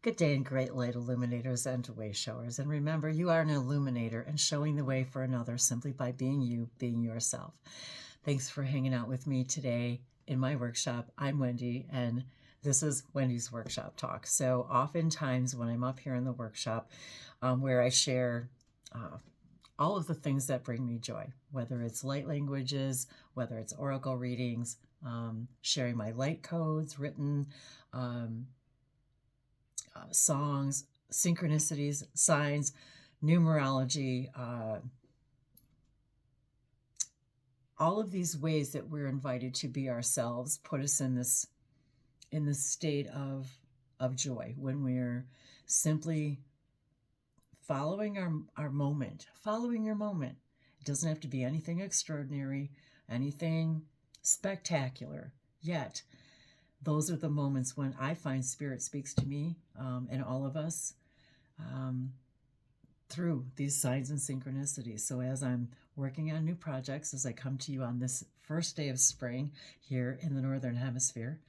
Good day and great light illuminators and way showers. And remember, you are an illuminator and showing the way for another simply by being you, being yourself. Thanks for hanging out with me today in my workshop. I'm Wendy, and this is Wendy's Workshop Talk. So oftentimes when I'm up here in the workshop where I share all of the things that bring me joy, whether it's light languages, whether it's oracle readings, sharing my light codes, written songs, synchronicities, signs, numerology, all of these ways that we're invited to be ourselves put us in this state of joy when we're simply following our moment, following your moment. It doesn't have to be anything extraordinary, anything spectacular, yet those are the moments when I find Spirit speaks to me and all of us through these signs and synchronicities. So as I'm working on new projects, as I come to you on this first day of spring here in the Northern Hemisphere,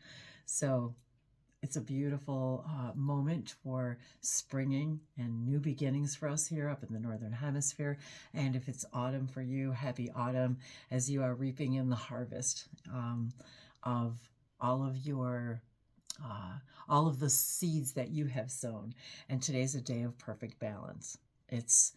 so it's a beautiful moment for springing and new beginnings for us here up in the Northern Hemisphere. And if it's autumn for you, happy autumn as you are reaping in the harvest of all of the seeds that you have sown. And today's a day of perfect balance. It's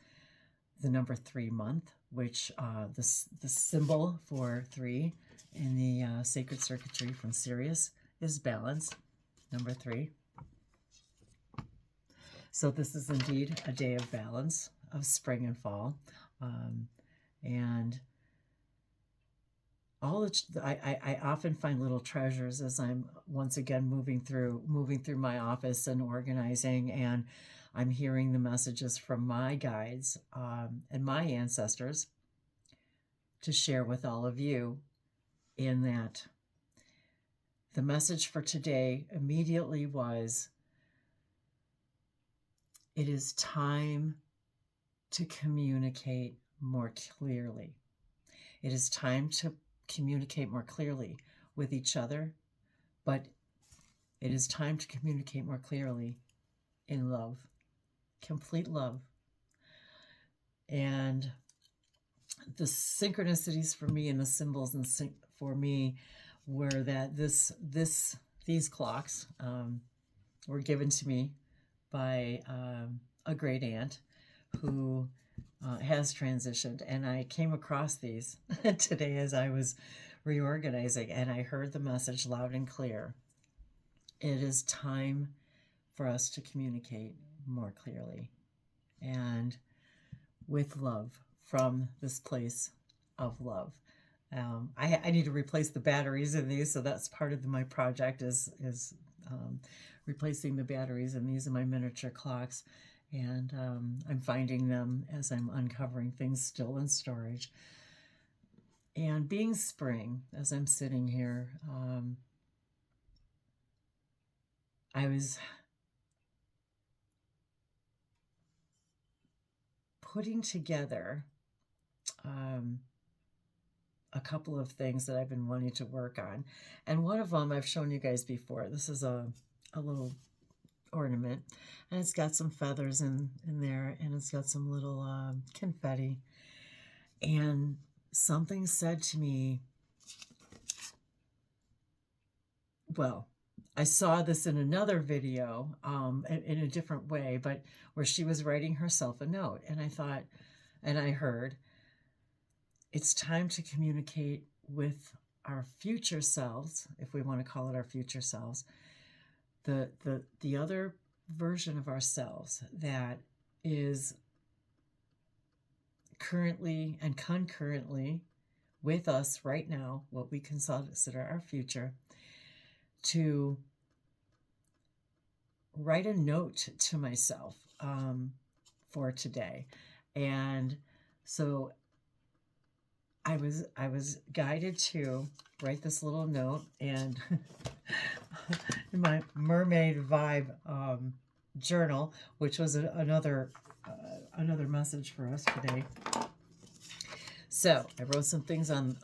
the number 3 month, which the symbol for 3 in the sacred circuitry from Sirius is balance, number 3. So this is indeed a day of balance, of spring and fall, and I often find little treasures as I'm once again moving through my office and organizing, and I'm hearing the messages from my guides and my ancestors to share with all of you. In that, the message for today immediately was, it is time to communicate more clearly. It is time to communicate more clearly with each other, but it is time to communicate more clearly in love, complete love. And the synchronicities for me and the symbols for me were that these clocks were given to me by a great aunt who has transitioned, and I came across these today as I was reorganizing, and I heard the message loud and clear. It is time for us to communicate more clearly and with love, from this place of love. I need to replace the batteries in these, so that's part of my project is replacing the batteries, and these are my miniature clocks. And I'm finding them as I'm uncovering things still in storage. And being spring, as I'm sitting here, I was putting together a couple of things that I've been wanting to work on. And one of them I've shown you guys before. This is a little ornament, and it's got some feathers in there, and it's got some little confetti, and something said to me, well, I saw this in another video in a different way, but where she was writing herself a note, and I thought, and I heard, it's time to communicate with our future selves, if we want to call it our future selves, the other version of ourselves that is currently and concurrently with us right now, what we consider our future, to write a note to myself for today. And so I was guided to write this little note, and in my mermaid vibe journal, which was another message for us today. So I wrote some things on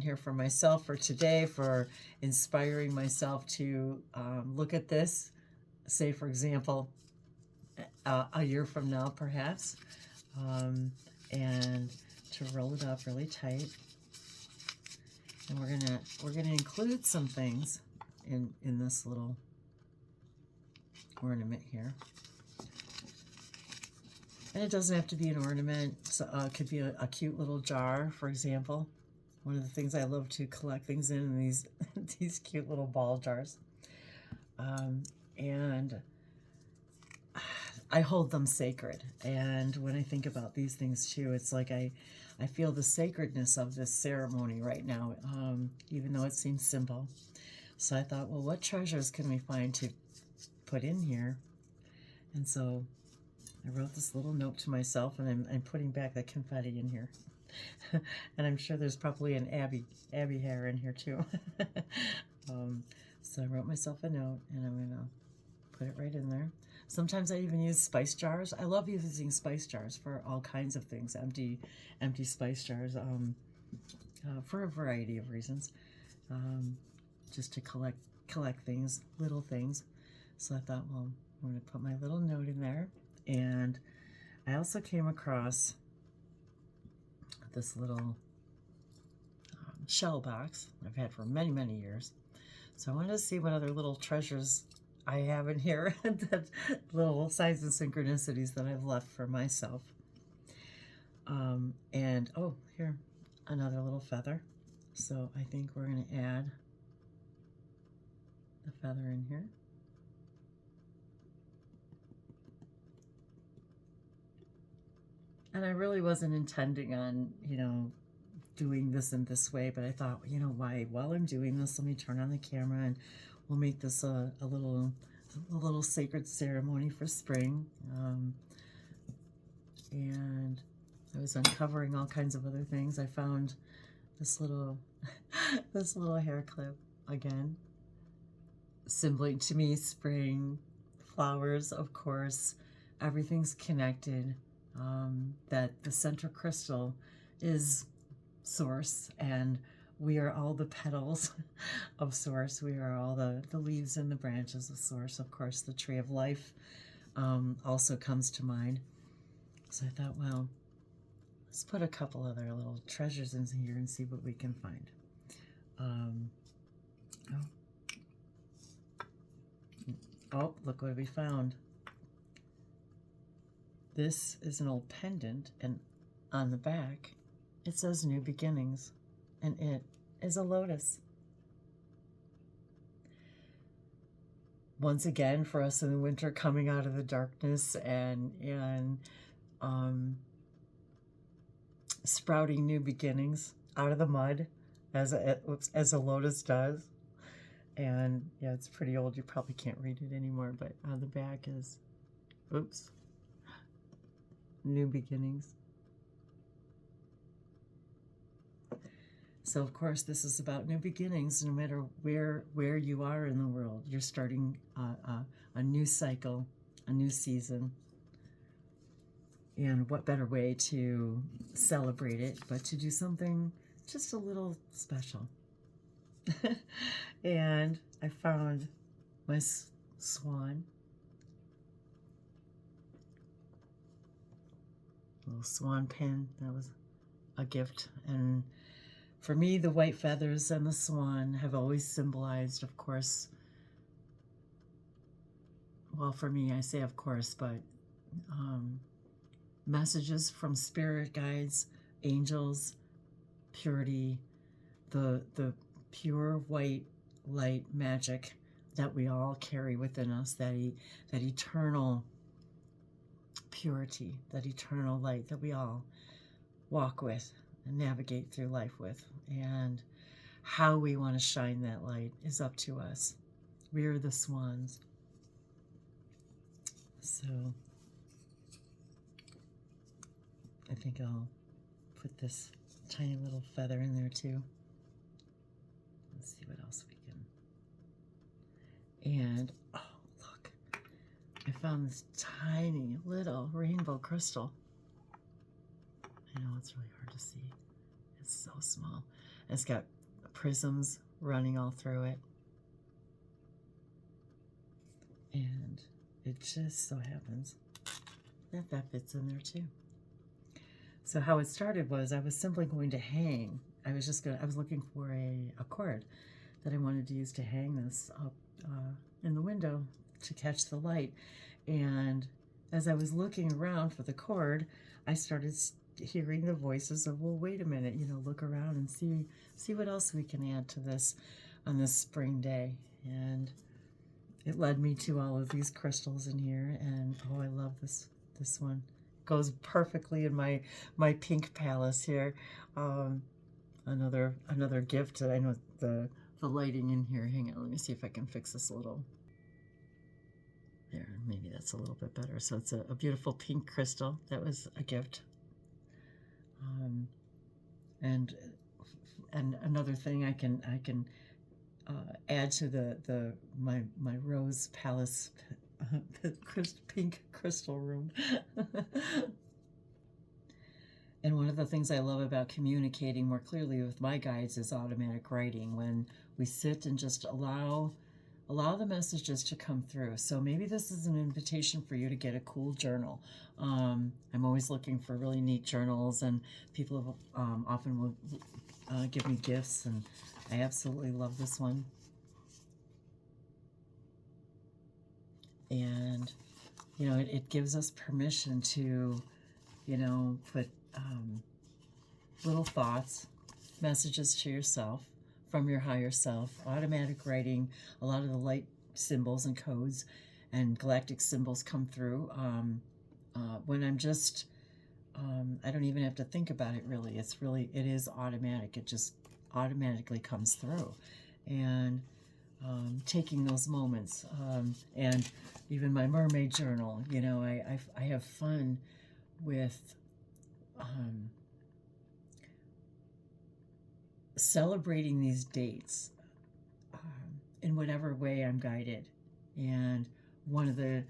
here for myself for today, for inspiring myself to look at this say, for example, a year from now, perhaps, and to roll it up really tight. And we're gonna include some things in this little ornament here. And it doesn't have to be an ornament. So, it could be a cute little jar, for example. One of the things I love to collect things in these these cute little ball jars. And I hold them sacred. And when I think about these things too, it's like I feel the sacredness of this ceremony right now, even though it seems simple. So I thought, well, what treasures can we find to put in here? And so I wrote this little note to myself, and I'm putting back the confetti in here. And I'm sure there's probably an Abby hair in here too. So I wrote myself a note, and I'm going to put it right in there. Sometimes I even use spice jars. I love using spice jars for all kinds of things, empty spice jars, for a variety of reasons, just to collect things, little things. So I thought, well, I'm going to put my little note in there. And I also came across this little shell box I've had for many, many years. So I wanted to see what other little treasures I have in here, that little signs and synchronicities that I've left for myself. And oh, here, another little feather. So I think we're going to add the feather in here. And I really wasn't intending on, doing this in this way, but I thought, while I'm doing this, let me turn on the camera and we'll make this a little sacred ceremony for spring. And I was uncovering all kinds of other things. I found this little hair clip again, symboling to me spring, flowers, of course. Everything's connected. That the center crystal is Source, and we are all the petals of Source. We are all the leaves and the branches of Source. Of course, the tree of life also comes to mind. So I thought, well, let's put a couple other little treasures in here and see what we can find. Oh, look what we found. This is an old pendant, and on the back, it says New Beginnings, and it is a lotus. Once again, for us in the winter, coming out of the darkness and sprouting new beginnings out of the mud, as a lotus does. And yeah, it's pretty old. You probably can't read it anymore, but on the back is, oops, New Beginnings. So of course this is about new beginnings. No matter where you are in the world, you're starting a new cycle, a new season. And what better way to celebrate it but to do something just a little special. And I found my swan. Little swan pin. That was a gift. And for me, the white feathers and the swan have always symbolized, of course, well, for me, I say of course, but messages from spirit guides, angels, purity, the pure white light magic that we all carry within us, that eternal purity, that eternal light that we all walk with and navigate through life with. And how we want to shine that light is up to us. We are the swans. So I think I'll put this tiny little feather in there too. Let's see what else we can. And oh, look, I found this tiny little rainbow crystal. I know it's really hard to see. It's so small. It's got prisms running all through it. And it just so happens that that fits in there too. So how it started was I was simply going to hang. I was looking for a cord that I wanted to use to hang this up in the window to catch the light. And as I was looking around for the cord, I started hearing the voices of, well, wait a minute, look around and see what else we can add to this on this spring day. And it led me to all of these crystals in here, and oh, I love this one. It goes perfectly in my pink palace here. Another gift. I know the lighting in here. Hang on, let me see if I can fix this a little. There, maybe that's a little bit better. So it's a beautiful pink crystal. That was a gift. And another thing I can add to my rose palace pink crystal room. And one of the things I love about communicating more clearly with my guides is automatic writing, when we sit and just allow the messages to come through. So maybe this is an invitation for you to get a cool journal. I'm always looking for really neat journals, and people often will give me gifts, and I absolutely love this one. And, it gives us permission to, put little thoughts, messages to yourself from your higher self, automatic writing. A lot of the light symbols and codes and galactic symbols come through when I'm just, I don't even have to think about it really. It is automatic. It just automatically comes through. And taking those moments, and even my mermaid journal, I have fun with celebrating these dates in whatever way I'm guided. And one of the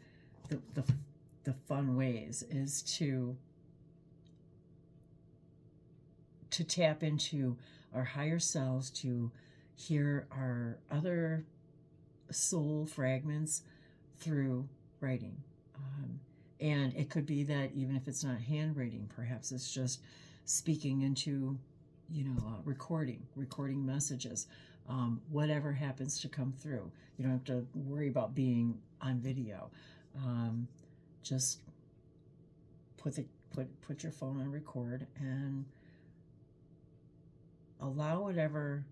fun ways is to tap into our higher selves, to hear our other soul fragments through writing. And it could be that even if it's not handwriting, perhaps it's just speaking into, recording messages. Whatever happens to come through. You don't have to worry about being on video. Just put your phone on record and allow whatever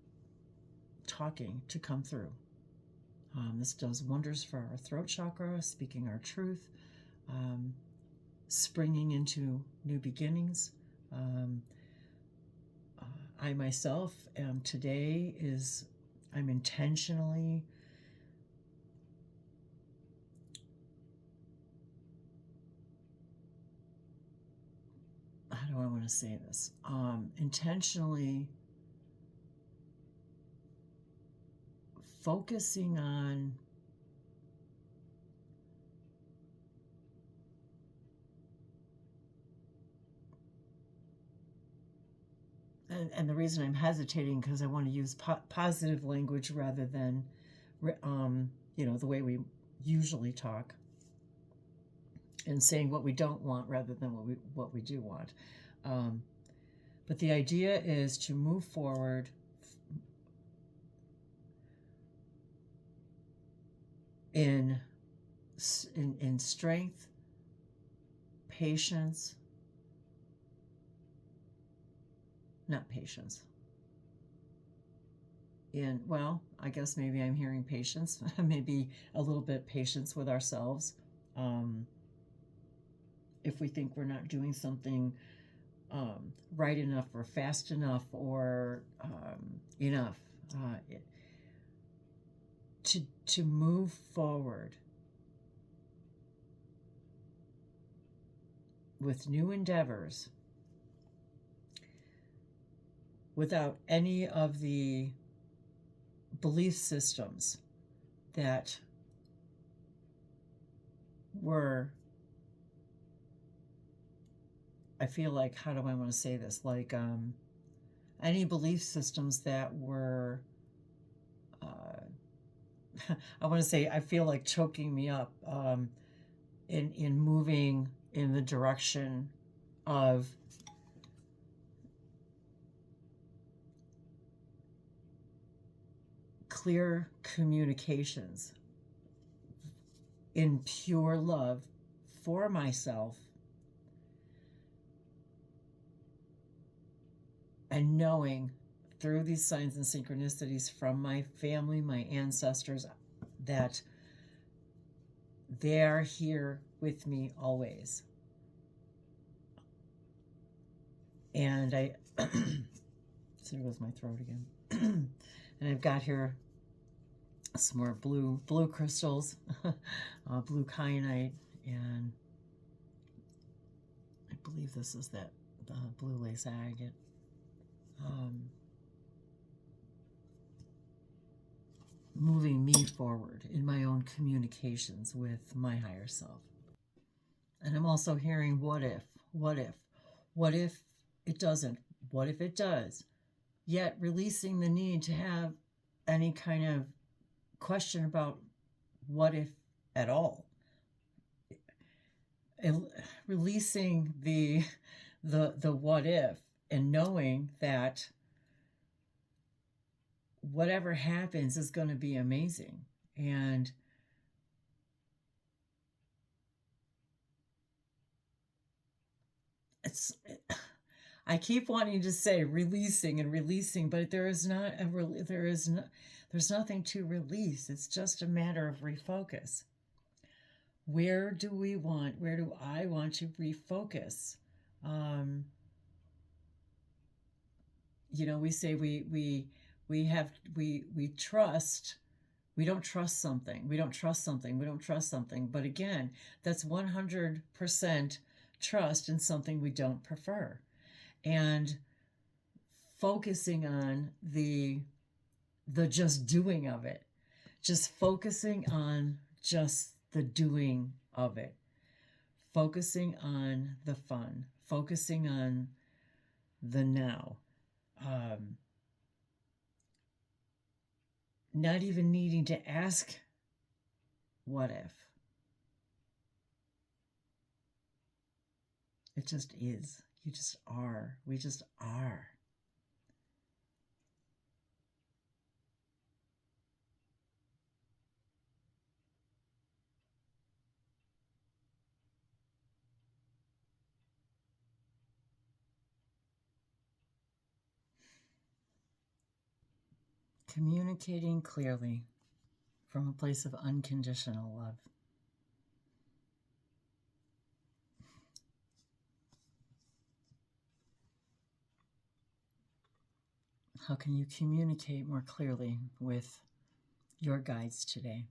talking to come through. This does wonders for our throat chakra, speaking our truth, springing into new beginnings. I myself am today I'm intentionally how do I want to say this? Intentionally focusing on and the reason I'm hesitating, because I want to use positive language rather than the way we usually talk, and saying what we don't want rather than what we do want. But the idea is to move forward in strength, patience, not patience. And well, I guess maybe I'm hearing patience, maybe a little bit patience with ourselves. If we think we're not doing something right enough or fast enough or enough, to move forward with new endeavors without any of the belief systems that were, I feel like, how do I want to say this? Like any belief systems that were, I want to say, I feel like choking me up. in moving in the direction of clear communications in pure love for myself, and knowing through these signs and synchronicities from my family, my ancestors, that they're here with me always. And I, so there goes my throat again. And I've got here some more blue crystals, blue kyanite, and I believe this is that blue lace agate. Moving me forward in my own communications with my higher self. And I'm also hearing what if it doesn't, what if it does, yet releasing the need to have any kind of question about what if at all. Releasing the what if, and knowing that whatever happens is going to be amazing. And I keep wanting to say releasing and releasing, but there's nothing to release. It's just a matter of refocus. Where do I want to refocus? We say we trust. We don't trust something. But again, that's 100% trust in something we don't prefer. And focusing on the just doing of it. Just focusing on just the doing of it. Focusing on the fun. Focusing on the now. Not even needing to ask, what if? It just is. You just are. We just are. Communicating clearly from a place of unconditional love. How can you communicate more clearly with your guides today?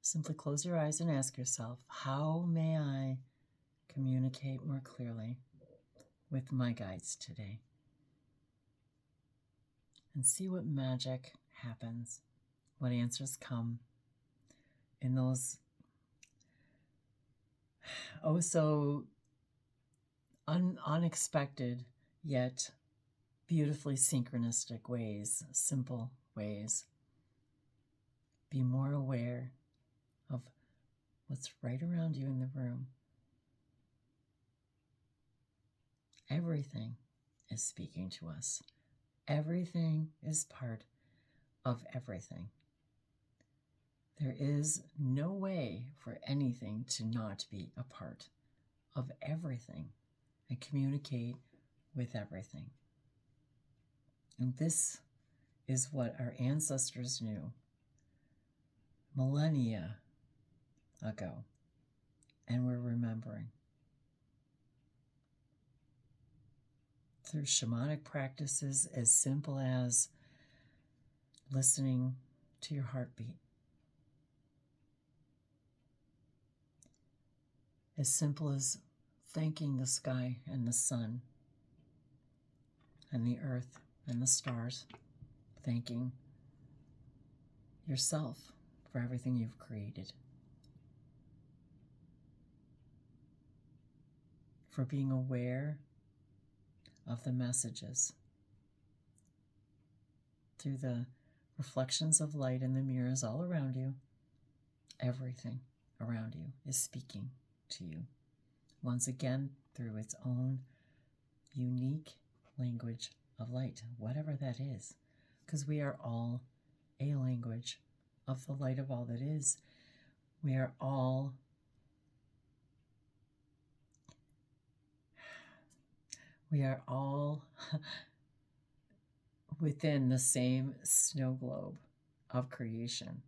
Simply close your eyes and ask yourself, how may I communicate more clearly with my guides today? And see what magic happens, what answers come in those so unexpected yet beautifully synchronistic ways, simple ways. Be more aware of what's right around you in the room. Everything is speaking to us. Everything is part of everything. There is no way for anything to not be a part of everything and communicate with everything. And this is what our ancestors knew millennia ago, and we're remembering. Through shamanic practices as simple as listening to your heartbeat, as simple as thanking the sky and the sun and the earth and the stars, thanking yourself for everything you've created, for being aware of the messages through the reflections of light in the mirrors all around you. Everything around you is speaking to you. Once again, through its own unique language of light, whatever that is, because we are all a language of the light of all that is. We are all within the same snow globe of creation,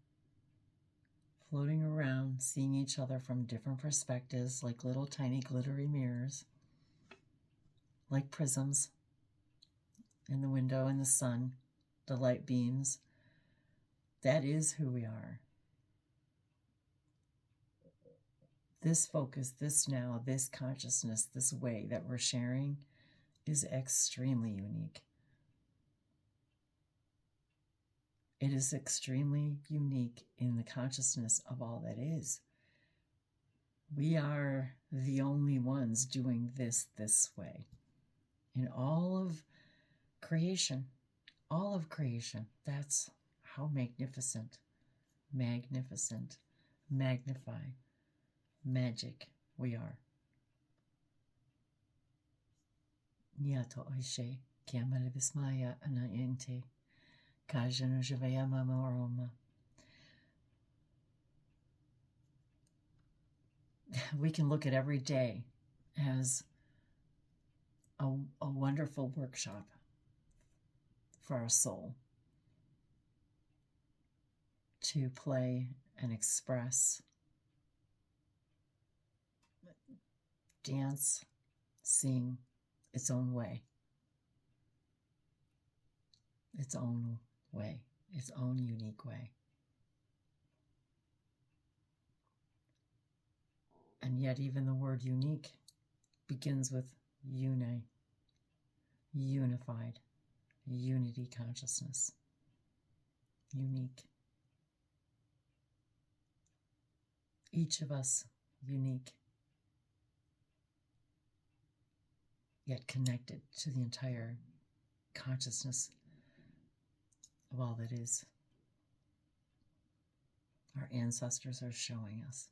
floating around, seeing each other from different perspectives, like little tiny glittery mirrors, like prisms in the window in the sun, the light beams. That is who we are. This focus, this now, this consciousness, this way that we're sharing is extremely unique. It is extremely unique in the consciousness of all that is. We are the only ones doing this way. In all of creation, that's how magnificent, magnify, magic we are. Niato oishe, kiamale vismaya anayente, kajano javayama maroma. We can look at every day as a wonderful workshop for our soul to play and express, dance, sing its own way, its own unique way. And yet even the word unique begins with unified, unity consciousness, unique. Each of us unique, yet connected to the entire consciousness of all that is. Our ancestors are showing us.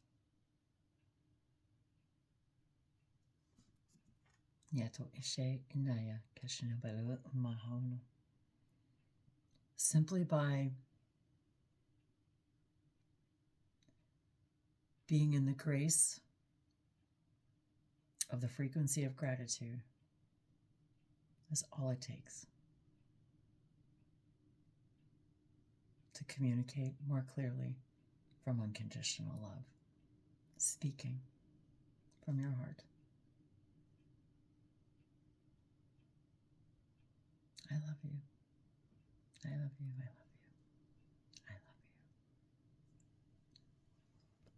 Simply by being in the grace of the frequency of gratitude is all it takes to communicate more clearly from unconditional love, speaking from your heart. I love you. I love you. I love you.